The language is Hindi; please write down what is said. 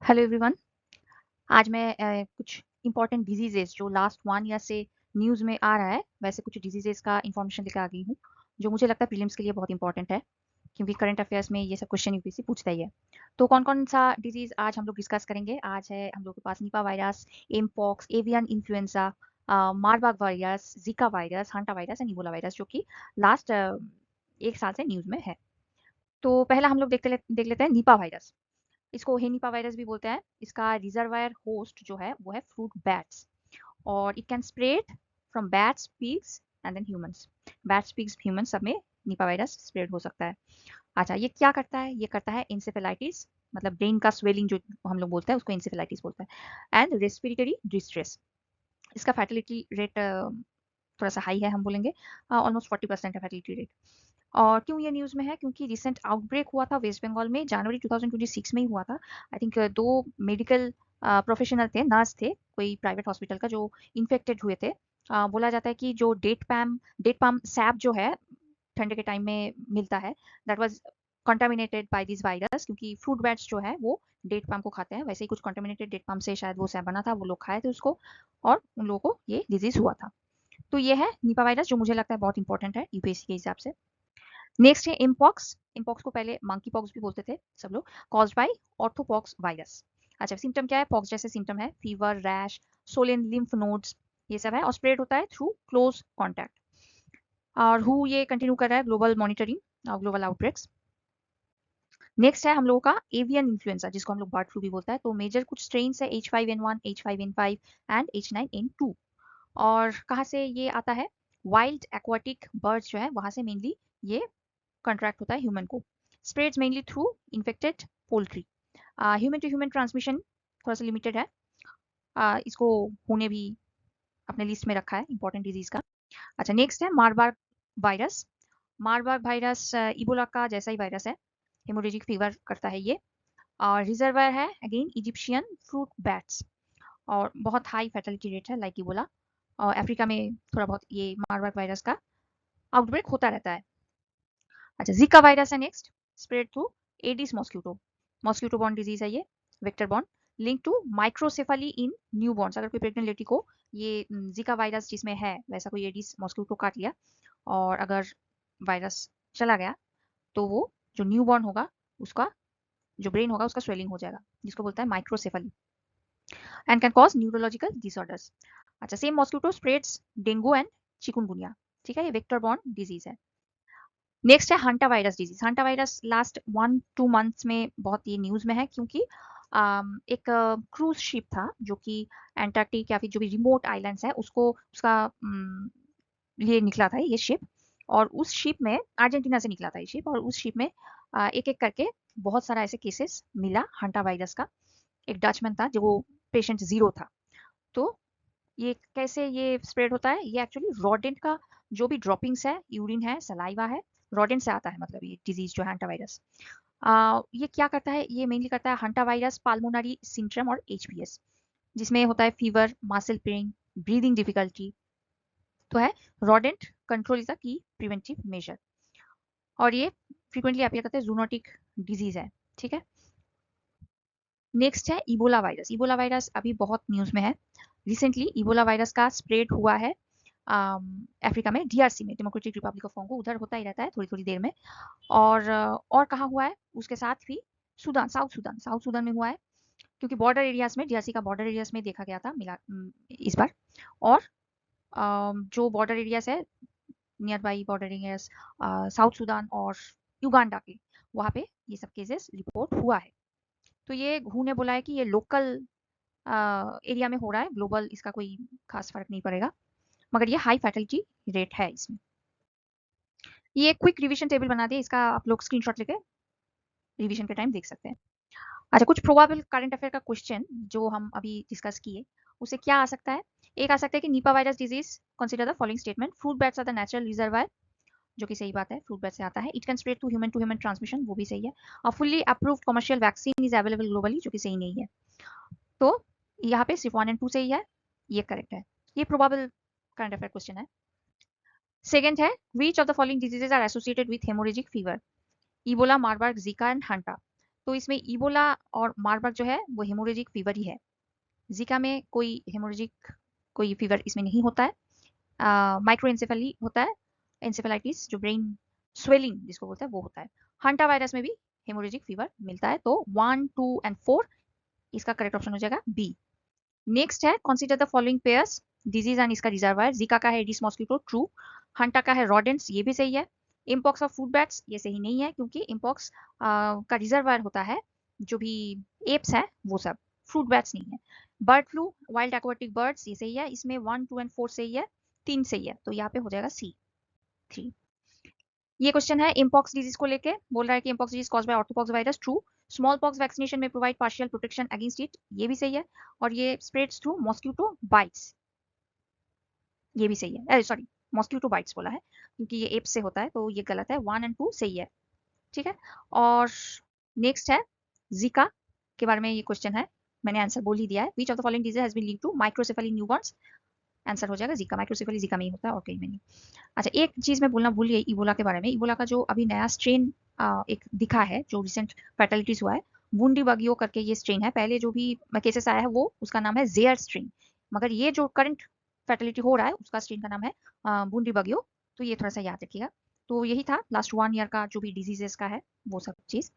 Hello everyone. आज मैं कुछ इंपॉर्टेंट डिजीजेस जो लास्ट 1 ईयर से न्यूज़ में आ रहा है, वैसे कुछ डिजीजेस का इंफॉर्मेशन लेकर आ गई हूँ, जो मुझे लगता है प्रीलिम्स के लिए बहुत इंपॉर्टेंट है, क्योंकि करंट अफेयर्स में ये सब क्वेश्चन यूपीएससी पूछता ही है। तो कौन-कौन सा डिजीज़ आज हम लोग डिस्कस करेंगे? आज है हम लोग के पास Nipah virus, mpox, avian influenza, Marburg virus, Zika virus, hanta virus and Ebola virus, जो कि लास्ट 1 साल से न्यूज़ में है। तो पहला हम लोग देख लेते हैं निपा वायरस। इसको हेनिपा वायरस भी बोलते हैं। इसका रिजर्वायर होस्ट जो है वो है फ्रूट बैट्स, और it can spread from bats, pigs and then humans. Bats, pigs, humans सब में निपा वायरस स्प्रेड हो सकता है। अच्छा, ये क्या करता है? ये करता है इंसेफेलाइटिस, मतलब ब्रेन का स्वेलिंग जो हम लोग बोलते हैं उसको इंसेफेलाइटिस बोलते हैं, एंड रेस्पिरेटरी डिस्ट्रेस। इसका फैटिलिटी रेट थोड़ा सा हाई है, हम बोलेंगे ऑलमोस्ट 40% है फैटिलिटी रेट। और क्यों ये न्यूज़ में है? क्योंकि रिसेंट आउटब्रेक हुआ था वेस्ट बंगाल में, जनवरी 2026 में ही हुआ था। आई थिंक 2 मेडिकल प्रोफेशनल थे, नर्स थे, कोई प्राइवेट हॉस्पिटल का, जो इन्फेक्टेड हुए थे। बोला जाता है कि जो डेट पाम सैप जो है ठंड के टाइम में मिलता है, that was contaminated by this virus, क्योंकि फ्रूट बैट्स जो है वो डेट पाम को खाते हैं। वैसे ही कुछ कंटामिनेटेड डेट पाम से शायद वो सैप बना था, वो लोग खाए थे उसको, और उन लोगों को ये डिजीज हुआ था। तो ये है निपा वायरस, जो मुझे लगता है बहुत इंपॉर्टेंट है यूपीएससी के हिसाब से। नेक्स्ट है इम्पॉक्स। इम्पॉक्स को पहले मंकी पॉक्स भी बोलते थे सब लोग, कॉज्ड बाय ऑर्थोपॉक्स वायरस। अच्छा, सिम्टम क्या है? पॉक्स जैसे सिम्टम है, fever, rash, Solan lymph nodes, ये सब है, और स्प्रेड होता है थ्रू क्लोज कॉन्टैक्ट। और हु ये कंटिन्यू कर रहा है ग्लोबल मॉनिटरिंग और ग्लोबल आउटब्रेक्स। नेक्स्ट है हम लोगों का एवियन इन्फ्लुएंजा, जिसको हम लोग बर्ड फ्लू भी बोलता है। तो मेजर कुछ स्ट्रेन्स है H5N1, H5N5 एंड H9N2। और कहाँ से ये आता है? वाइल्ड एक्वाटिक बर्ड्स जो है वहां से मेनली ये कॉन्ट्रैक्ट होता है ह्यूमन को। Spreads mainly through infected poultry. Human to human transmission थोड़ा सा लिमिटेड है। इसको होने भी अपने लिस्ट में रखा है इंपॉर्टेंट डिजीज का। अच्छा, नेक्स्ट है Marburg virus. Marburg virus Ebola का जैसा ही वायरस है, हेमोरेजिक फीवर करता है ये, और रिजर्वायर है अगेन इजिप्शियन फ्रूट बैट्स, और बहुत हाई फैटेलिटी रेट है लाइक इबोला। और अफ्रीका में थोड़ा बहुत ये मार्बर्ग वायरस का आउटब्रेक होता रहता है। अच्छा, जीका वायरस है next, spread through Aedes mosquito. Mosquito borne disease है ये, vector borne, link to microcephaly in newborns. अगर कोई प्रेग्नेंट लेडी को ये जीका वायरस जिसमें है वैसा कोई एडिस मॉस्किटो काट लिया, और अगर वायरस चला गया, तो वो जो न्यू बॉर्न होगा उसका जो ब्रेन होगा उसका स्वेलिंग हो जाएगा, जिसको बोलता है microcephaly, and can cause neurological disorders. अच्छा, same mosquito spreads dengue and chikungunya. ठीक है, ये वेक्टर बॉर्न डिजीज है। नेक्स्ट है hanta virus disease. Hanta virus last 1-2 months में बहुत ये न्यूज में है, क्योंकि एक क्रूज शिप था जो कि एंटार्क्टिक या फिर जो भी रिमोट आइलैंड्स है उसको उसका लिए निकला था ये शिप। और उस शिप में अर्जेंटीना से निकला था ये शिप, और उस शिप में एक एक करके बहुत सारा ऐसे केसेस मिला हंटा वायरस का। एक डचमैन था जो पेशेंट 0 था। तो ये कैसे ये स्प्रेड होता है? ये एक्चुअली रोडेंट का जो भी ड्रॉपिंग्स है, यूरिन है, सलाइवा है, रोडेंट से आता है, मतलब ये डिजीज जो है हंटा वायरस। ये क्या करता है? ये मेनली करता है हंटा वायरस पाल्मोनरी सिंड्रोम और एचपीएस, जिसमें होता है fever, muscle pain, breathing difficulty. तो है rodent control is the key preventive measure, और ये फ्रीक्वेंटली अपियर करते हैं, जूनोटिक डिजीज है। ठीक है, नेक्स्ट है इबोला वायरस। इबोला वायरस अभी बहुत न्यूज में है। रिसेंटली इबोला वायरस का स्प्रेड हुआ है अफ्रीका में, डीआरसी में, डेमोक्रेटिक रिपब्लिक ऑफ कॉन्गो, उधर होता ही रहता है थोड़ी थोड़ी देर में। और कहाँ हुआ है उसके साथ भी? सूडान, साउथ सूडान में हुआ है, क्योंकि बॉर्डर एरियाज में, डीआरसी का बॉर्डर एरियाज में देखा गया था मिला इस बार। और जो बॉर्डर एरियाज है, near by border areas south Sudan और युगांडा के, वहाँ पे ये सब केसेस रिपोर्ट हुआ है। तो ये हु ने बोला है कि ये लोकल एरिया में हो रहा है, ग्लोबल इसका कोई खास फर्क नहीं पड़ेगा, मगर ये हाई फैटलिटी रेट है इसमें। ये क्विक रिवीजन टेबल बना दिया, इसका आप लोग स्क्रीनशॉट लेके रिवीजन के टाइम देख सकते हैं। अच्छा, कुछ प्रोबेबल करंट अफेयर का क्वेश्चन जो हम अभी डिस्कस किए, उसे क्या आ सकता है? एक आ सकता है कि Nipah virus disease consider the following statement, fruit bats are the natural reservoir, जो कि सही बात है, फ्रूट बैट से आता है। It can spread to human transmission, वो भी सही है। और fully approved commercial vaccine is available globally, जो कि सही नहीं है। तो यहाँ पे सिर्फ 1 एंड 2 सही है, ये करेक्ट है। ये प्रोबेबल करंट अफेयर क्वेश्चन है। सेकंड है, which of the following diseases are associated with haemorrhagic fever? Ebola, Marburg, Zika and Hanta. तो इसमें इबोला और मार्बर्ग जो है वो हेमोरेजिक फीवर ही है। जीका में कोई हेमोरेजिक कोई फीवर इसमें नहीं होता है। माइक्रोएन्सेफेली होता है, एन्सेफेलाइटिस जो ब्रेन स्वेलिंग जिसको बोलते हैं वो होता है। हंटा वायरस में भी हेमोरेजिक फीवर मिलता है। तो 1, 2 एंड 4 इसका करेक्ट ऑप्शन हो जाएगा बी। नेक्स्ट है consider the following pairs disease and इसका रिजर्वायर। जीका का है एडिस मॉस्किटो, ट्रू। हंटा का है रॉडेंट्स, ये भी सही है। इम्पॉक्स ऑफ फ्रूट बैट्स ये सही नहीं है क्योंकि इम्पॉक्स का रिजर्वायर होता है जो भी एप्स है वो सब, फ्रूट बैट्स नहीं है। Bird flu wild aquatic birds ये सही है, इसमें 1, 2 एंड 4 सही है, 3 सही है, तो यहाँ पे हो जाएगा सी 3। ये क्वेश्चन है इम्पॉक्स डिजीज को लेके, बोल रहा है कि mpox disease cause by orthopox virus, true. Small pox vaccination में provide partial protection against it, ये भी सही है। और ये स्प्रेड्स थ्रू मॉस्किटो बाइट्स, ये भी सही है। सॉरी, मॉस्किटो बाइट्स बोला है क्योंकि ये एप से होता है, तो ये गलत है। 1 एंड 2 सही है, ठीक है। और नेक्स्ट है जीका के बारे में ये क्वेश्चन है, मैंने आंसर बोल ही दिया है। Which of the following disease has been linked to microcephaly newborns, answer हो जाएगा जीका। माइक्रोसेफेली जीका में ही होता है और कहीं में नहीं। अच्छा, एक चीज मैं बोलना भूल गई इबोला के बारे में। इबोला का जो अभी नया स्ट्रेन एक दिखा है जो रिसेंट फैटलिटीज हुआ है, बूंदी बगियो करके ये स्ट्रेन है। पहले जो भी केसेस आया है वो उसका नाम है जेयर स्ट्रेन, मगर ये जो करंट फैटलिटी हो रहा है उसका स्ट्रेन का नाम है बूंदी बगियो। तो ये थोड़ा सा याद रखिएगा। तो यही था लास्ट 1 ईयर का जो भी डिजीजेस का है वो सब चीज।